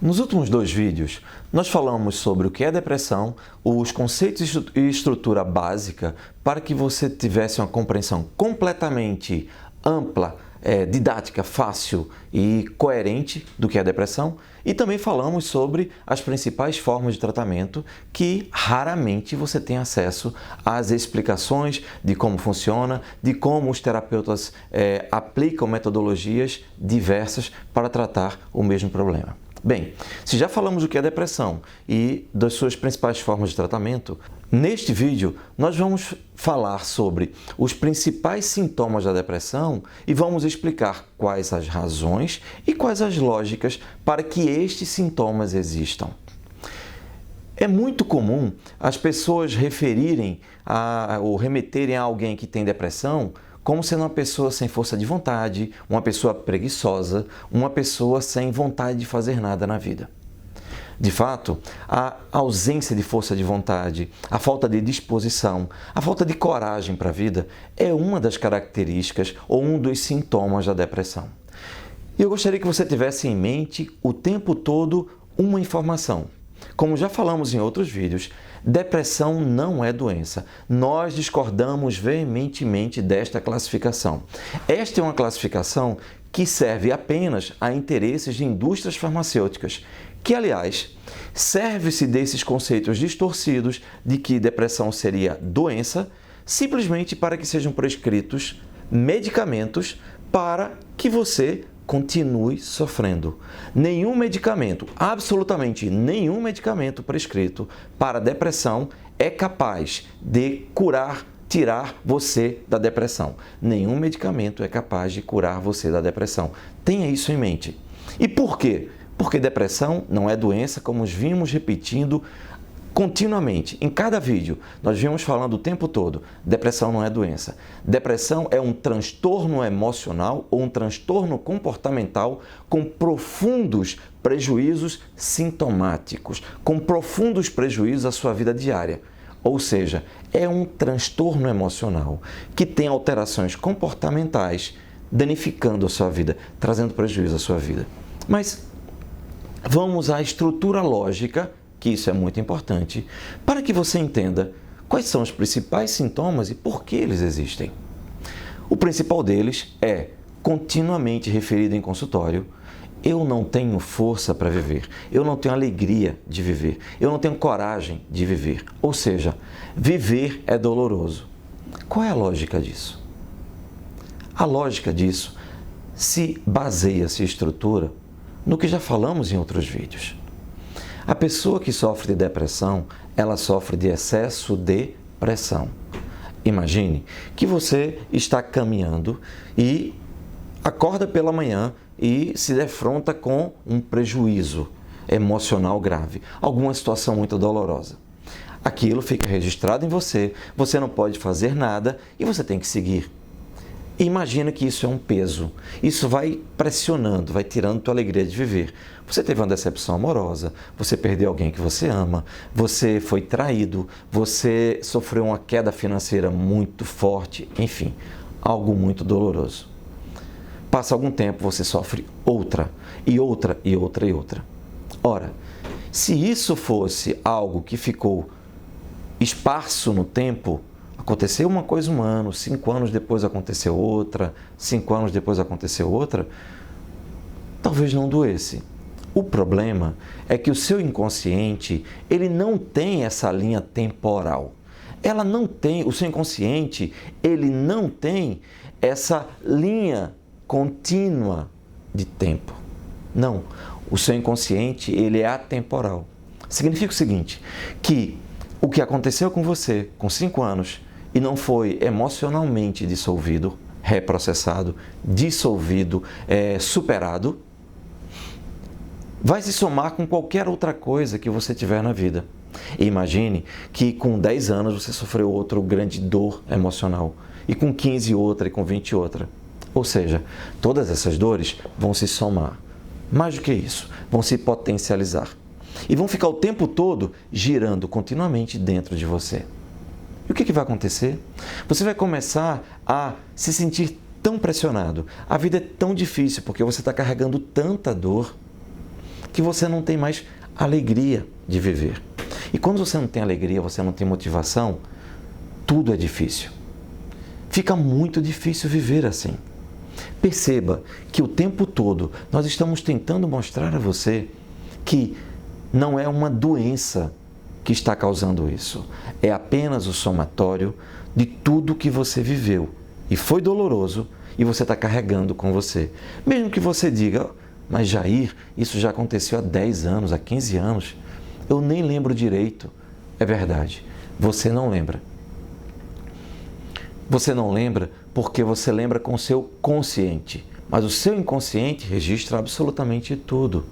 Nos últimos dois vídeos, nós falamos sobre o que é depressão, os conceitos e estrutura básica para que você tivesse uma compreensão completamente ampla, didática, fácil e coerente do que é depressão, e também falamos sobre as principais formas de tratamento que raramente você tem acesso às explicações de como funciona, de como os terapeutas aplicam metodologias diversas para tratar o mesmo problema. Bem, se já falamos do que é depressão e das suas principais formas de tratamento, neste vídeo nós vamos falar sobre os principais sintomas da depressão e vamos explicar quais as razões e quais as lógicas para que estes sintomas existam. É muito comum as pessoas referirem ou remeterem a alguém que tem depressão como sendo uma pessoa sem força de vontade, uma pessoa preguiçosa, uma pessoa sem vontade de fazer nada na vida. De fato, a ausência de força de vontade, a falta de disposição, a falta de coragem para a vida é uma das características ou um dos sintomas da depressão. E eu gostaria que você tivesse em mente o tempo todo uma informação. Como já falamos em outros vídeos, depressão não é doença. Nós discordamos veementemente desta classificação. Esta é uma classificação que serve apenas a interesses de indústrias farmacêuticas, que, aliás, serve-se desses conceitos distorcidos de que depressão seria doença, simplesmente para que sejam prescritos medicamentos para que você continue sofrendo. Nenhum medicamento, absolutamente nenhum medicamento prescrito para depressão é capaz de tirar você da depressão. Nenhum medicamento é capaz de curar você da depressão. Tenha isso em mente. E por quê? Porque depressão não é doença, como vimos repetindo continuamente. Em cada vídeo, nós vimos falando o tempo todo, depressão não é doença. Depressão é um transtorno emocional ou um transtorno comportamental com profundos prejuízos sintomáticos, com profundos prejuízos à sua vida diária. Ou seja, é um transtorno emocional que tem alterações comportamentais danificando a sua vida, trazendo prejuízo à sua vida. Mas vamos à estrutura lógica, que isso é muito importante, para que você entenda quais são os principais sintomas e por que eles existem. O principal deles é continuamente referido em consultório: eu não tenho força para viver, eu não tenho alegria de viver, eu não tenho coragem de viver. Ou seja, viver é doloroso. Qual é a lógica disso? A lógica disso se estrutura no que já falamos em outros vídeos. A pessoa que sofre de depressão, ela sofre de excesso de pressão. Imagine que você está caminhando e acorda pela manhã e se defronta com um prejuízo emocional grave, alguma situação muito dolorosa. Aquilo fica registrado em você, você não pode fazer nada e você tem que seguir. Imagina que isso é um peso, isso vai pressionando, vai tirando tua alegria de viver. Você teve uma decepção amorosa, você perdeu alguém que você ama, você foi traído, você sofreu uma queda financeira muito forte, enfim, algo muito doloroso. Passa algum tempo, você sofre outra, e outra, e outra, e outra. Ora, se isso fosse algo que ficou esparso no tempo, aconteceu uma coisa um ano, 5 anos depois aconteceu outra, 5 anos depois aconteceu outra, talvez não doesse. O problema é que o seu inconsciente, ele não tem essa linha temporal. Ela não tem, o seu inconsciente, ele não tem essa linha contínua de tempo. Não, o seu inconsciente, ele é atemporal. Significa o seguinte, que o que aconteceu com você com 5 anos e não foi emocionalmente dissolvido, reprocessado, dissolvido, superado, vai se somar com qualquer outra coisa que você tiver na vida. E imagine que com 10 anos você sofreu outra grande dor emocional, e com 15 outra, e com 20 outra. Ou seja, todas essas dores vão se somar. Mais do que isso, vão se potencializar. E vão ficar o tempo todo girando continuamente dentro de você. E o que vai acontecer? Você vai começar a se sentir tão pressionado. A vida é tão difícil porque você está carregando tanta dor. que você não tem mais alegria de viver. E quando você não tem alegria, você não tem motivação, tudo é difícil. Fica muito difícil viver assim. Perceba que o tempo todo nós estamos tentando mostrar a você que não é uma doença que está causando isso. É apenas o somatório de tudo que você viveu. E foi doloroso e você está carregando com você. Mesmo que você diga, mas Jair, isso já aconteceu há 10 anos, há 15 anos. Eu nem lembro direito. É verdade, você não lembra. Você não lembra porque você lembra com o seu consciente. Mas o seu inconsciente registra absolutamente tudo.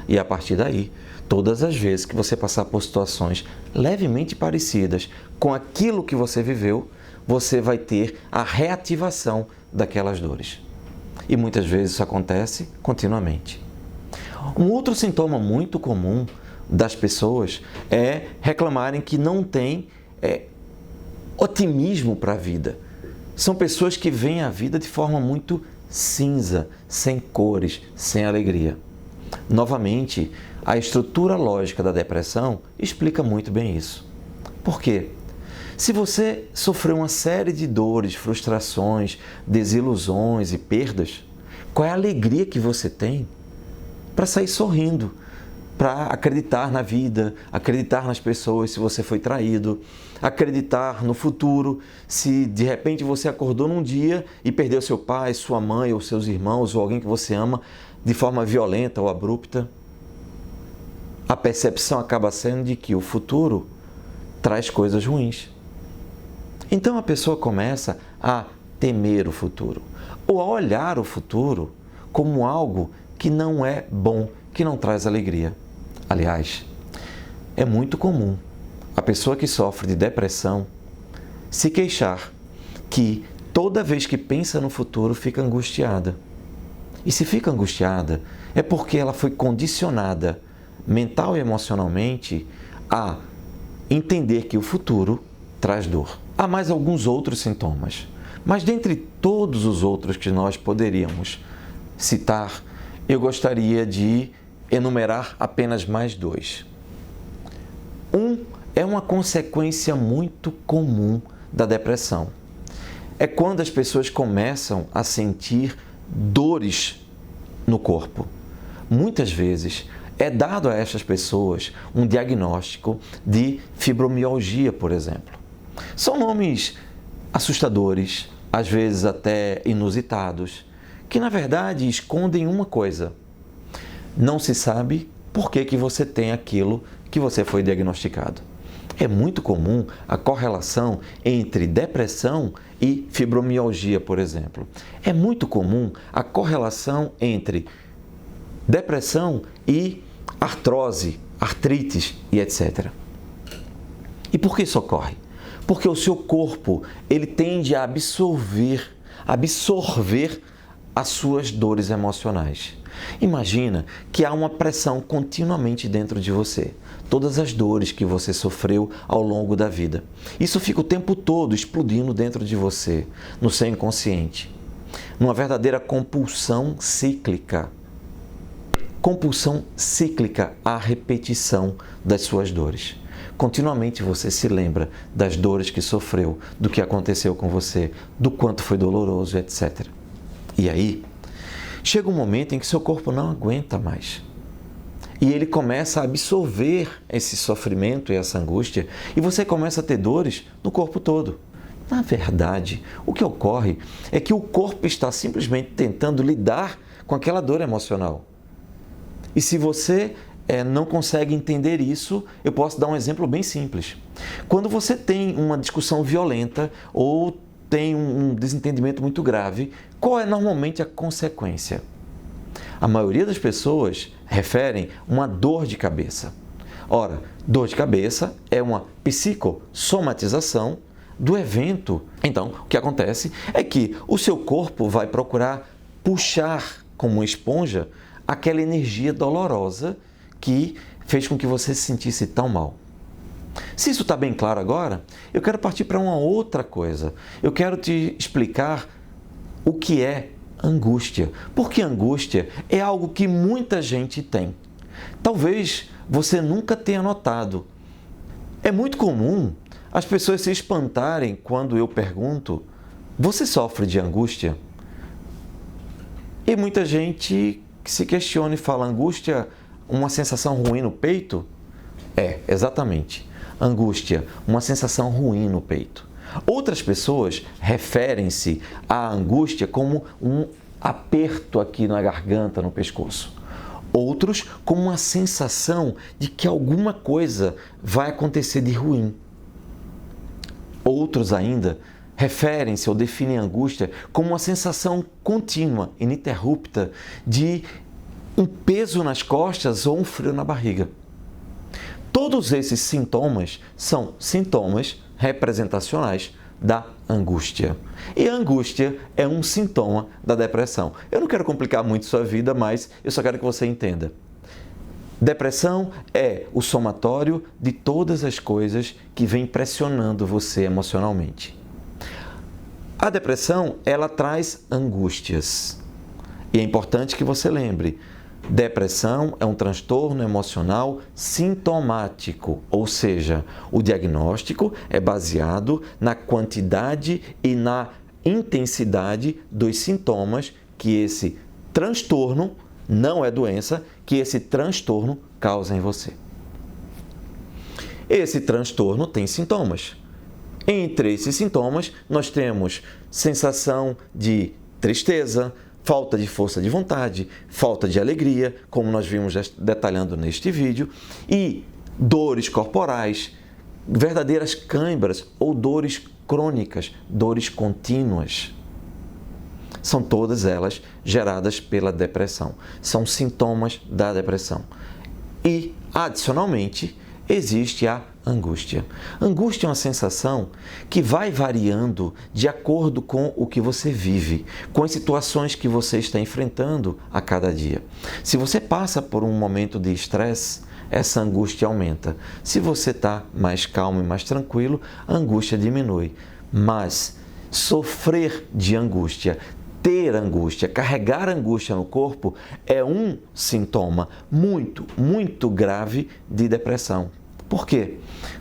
E a partir daí, todas as vezes que você passar por situações levemente parecidas com aquilo que você viveu, você vai ter a reativação daquelas dores. E muitas vezes isso acontece continuamente. Um outro sintoma muito comum das pessoas é reclamarem que não tem otimismo para a vida. São pessoas que veem a vida de forma muito cinza, sem cores, sem alegria. Novamente, a estrutura lógica da depressão explica muito bem isso. Por quê? Se você sofreu uma série de dores, frustrações, desilusões e perdas, qual é a alegria que você tem para sair sorrindo, para acreditar na vida, acreditar nas pessoas se você foi traído, acreditar no futuro se de repente você acordou num dia e perdeu seu pai, sua mãe ou seus irmãos ou alguém que você ama de forma violenta ou abrupta? A percepção acaba sendo de que o futuro traz coisas ruins. Então a pessoa começa a temer o futuro ou a olhar o futuro como algo que não é bom, que não traz alegria. Aliás, é muito comum a pessoa que sofre de depressão se queixar que toda vez que pensa no futuro fica angustiada. E se fica angustiada é porque ela foi condicionada mental e emocionalmente a entender que o futuro traz dor. Há mais alguns outros sintomas, mas dentre todos os outros que nós poderíamos citar, eu gostaria de enumerar apenas mais 2. Um é uma consequência muito comum da depressão. É quando as pessoas começam a sentir dores no corpo. Muitas vezes é dado a estas pessoas um diagnóstico de fibromialgia, por exemplo. São nomes assustadores, às vezes até inusitados, que na verdade escondem uma coisa. Não se sabe por que você tem aquilo que você foi diagnosticado. É muito comum a correlação entre depressão e fibromialgia, por exemplo. É muito comum a correlação entre depressão e artrose, artrites e etc. E por que isso ocorre? Porque o seu corpo ele tende a absorver as suas dores emocionais. Imagina que há uma pressão continuamente dentro de você. Todas as dores que você sofreu ao longo da vida. Isso fica o tempo todo explodindo dentro de você, no seu inconsciente. Numa verdadeira compulsão cíclica. Compulsão cíclica à repetição das suas dores. Continuamente você se lembra das dores que sofreu, do que aconteceu com você, do quanto foi doloroso, etc. E aí, chega um momento em que seu corpo não aguenta mais. E ele começa a absorver esse sofrimento e essa angústia e você começa a ter dores no corpo todo. Na verdade, o que ocorre é que o corpo está simplesmente tentando lidar com aquela dor emocional. E se você não consegue entender isso, eu posso dar um exemplo bem simples. Quando você tem uma discussão violenta ou tem um desentendimento muito grave, qual é normalmente a consequência? A maioria das pessoas referem uma dor de cabeça. Ora, dor de cabeça é uma psicossomatização do evento. Então, o que acontece é que o seu corpo vai procurar puxar como uma esponja aquela energia dolorosa que fez com que você se sentisse tão mal. Se isso está bem claro agora, eu quero partir para uma outra coisa. Eu quero te explicar o que é angústia. Porque angústia é algo que muita gente tem. Talvez você nunca tenha notado. É muito comum as pessoas se espantarem quando eu pergunto: você sofre de angústia? E muita gente se questiona e fala: angústia, uma sensação ruim no peito? É, exatamente. Angústia, uma sensação ruim no peito. Outras pessoas referem-se à angústia como um aperto aqui na garganta, no pescoço. Outros como uma sensação de que alguma coisa vai acontecer de ruim. Outros ainda referem-se ou definem a angústia como uma sensação contínua, ininterrupta, de um peso nas costas ou um frio na barriga. Todos esses sintomas são sintomas representacionais da angústia. E a angústia é um sintoma da depressão. Eu não quero complicar muito sua vida, mas eu só quero que você entenda. Depressão é o somatório de todas as coisas que vêm pressionando você emocionalmente. A depressão, ela traz angústias. E é importante que você lembre, depressão é um transtorno emocional sintomático, ou seja, o diagnóstico é baseado na quantidade e na intensidade dos sintomas que esse transtorno, não é doença, que esse transtorno causa em você. Esse transtorno tem sintomas. Entre esses sintomas, nós temos sensação de tristeza, falta de força de vontade, falta de alegria, como nós vimos detalhando neste vídeo, e dores corporais, verdadeiras câimbras ou dores crônicas, dores contínuas. São todas elas geradas pela depressão. São sintomas da depressão. E, adicionalmente, existe a angústia. Angústia é uma sensação que vai variando de acordo com o que você vive, com as situações que você está enfrentando a cada dia. Se você passa por um momento de estresse, essa angústia aumenta. Se você está mais calmo e mais tranquilo, a angústia diminui. Mas sofrer de angústia, ter angústia, carregar angústia no corpo é um sintoma muito grave de depressão. Por quê?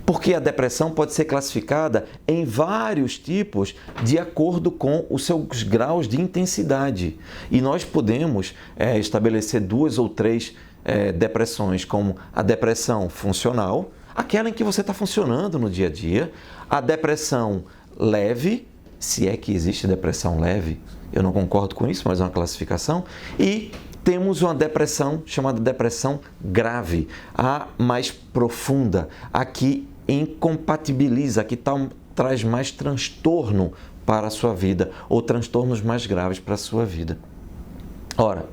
Porque a depressão pode ser classificada em vários tipos de acordo com os seus graus de intensidade. E nós podemos estabelecer 2 ou 3 depressões, como a depressão funcional, aquela em que você está funcionando no dia a dia, a depressão leve, se é que existe depressão leve, eu não concordo com isso, mas é uma classificação, e temos uma depressão chamada depressão grave, a mais profunda, a que incompatibiliza, a que traz mais transtorno para a sua vida, ou transtornos mais graves para a sua vida. Ora,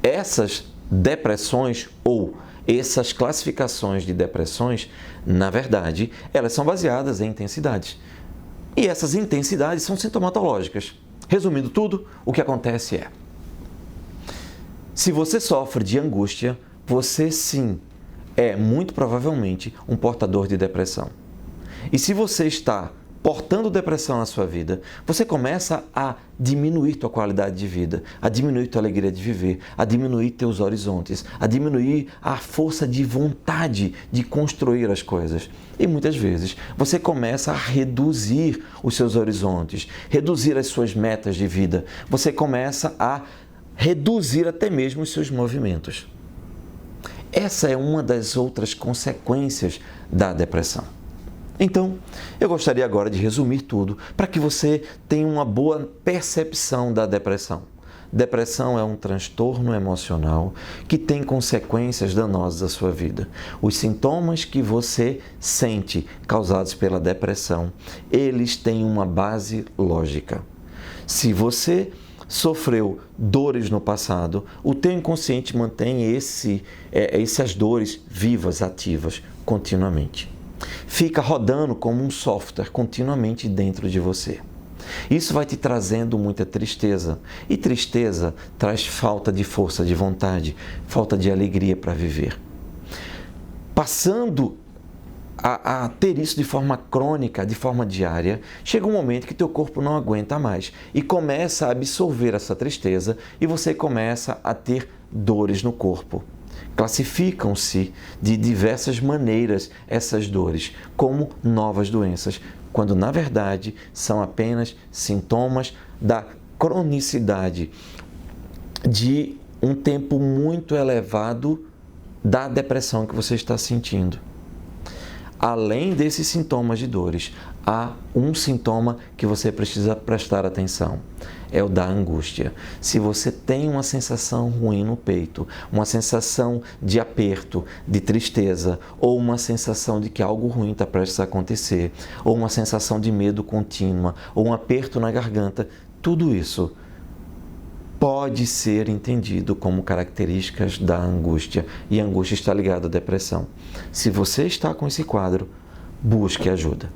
essas depressões ou essas classificações de depressões, na verdade, elas são baseadas em intensidades. E essas intensidades são sintomatológicas. Resumindo tudo, o que acontece é: se você sofre de angústia, você sim é muito provavelmente um portador de depressão. E se você está portando depressão na sua vida, você começa a diminuir tua qualidade de vida, a diminuir tua alegria de viver, a diminuir teus horizontes, a diminuir a força de vontade de construir as coisas. E muitas vezes você começa a reduzir os seus horizontes, reduzir as suas metas de vida, você começa a reduzir até mesmo os seus movimentos. Essa é uma das outras consequências da depressão. Então, eu gostaria agora de resumir tudo para que você tenha uma boa percepção da depressão. Depressão é um transtorno emocional que tem consequências danosas à sua vida. Os sintomas que você sente causados pela depressão, eles têm uma base lógica. Se você sofreu dores no passado, o teu inconsciente mantém essas dores vivas, ativas, continuamente. Fica rodando como um software continuamente dentro de você. Isso vai te trazendo muita tristeza. E tristeza traz falta de força de vontade, falta de alegria para viver. Passando a ter isso de forma crônica, de forma diária, chega um momento que teu corpo não aguenta mais e começa a absorver essa tristeza e você começa a ter dores no corpo. Classificam-se de diversas maneiras essas dores como novas doenças, quando na verdade são apenas sintomas da cronicidade de um tempo muito elevado da depressão que você está sentindo. Além desses sintomas de dores, há um sintoma que você precisa prestar atenção, é o da angústia. Se você tem uma sensação ruim no peito, uma sensação de aperto, de tristeza, ou uma sensação de que algo ruim está prestes a acontecer, ou uma sensação de medo contínua, ou um aperto na garganta, tudo isso pode ser entendido como características da angústia, e a angústia está ligada à depressão. Se você está com esse quadro, busque ajuda.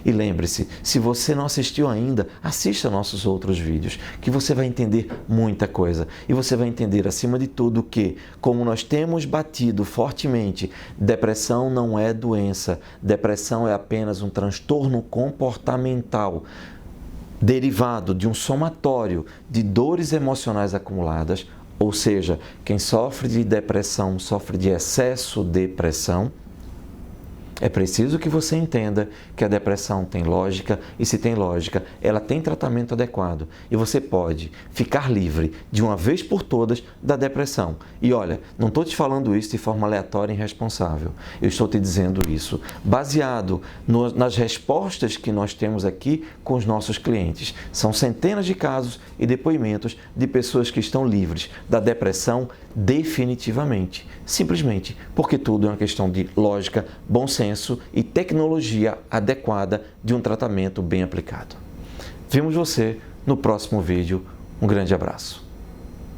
E lembre-se, se você não assistiu ainda, assista nossos outros vídeos, que você vai entender muita coisa. E você vai entender, acima de tudo, que, como nós temos batido fortemente, depressão não é doença, depressão é apenas um transtorno comportamental derivado de um somatório de dores emocionais acumuladas, ou seja, quem sofre de depressão sofre de excesso de pressão. É preciso que você entenda que a depressão tem lógica e, se tem lógica, ela tem tratamento adequado e você pode ficar livre de uma vez por todas da depressão. E olha, não estou te falando isso de forma aleatória e irresponsável. Eu estou te dizendo isso baseado nas respostas que nós temos aqui com os nossos clientes. São centenas de casos e depoimentos de pessoas que estão livres da depressão definitivamente. Simplesmente porque tudo é uma questão de lógica, bom senso e tecnologia adequada de um tratamento bem aplicado. Vemos você no próximo vídeo. Um grande abraço.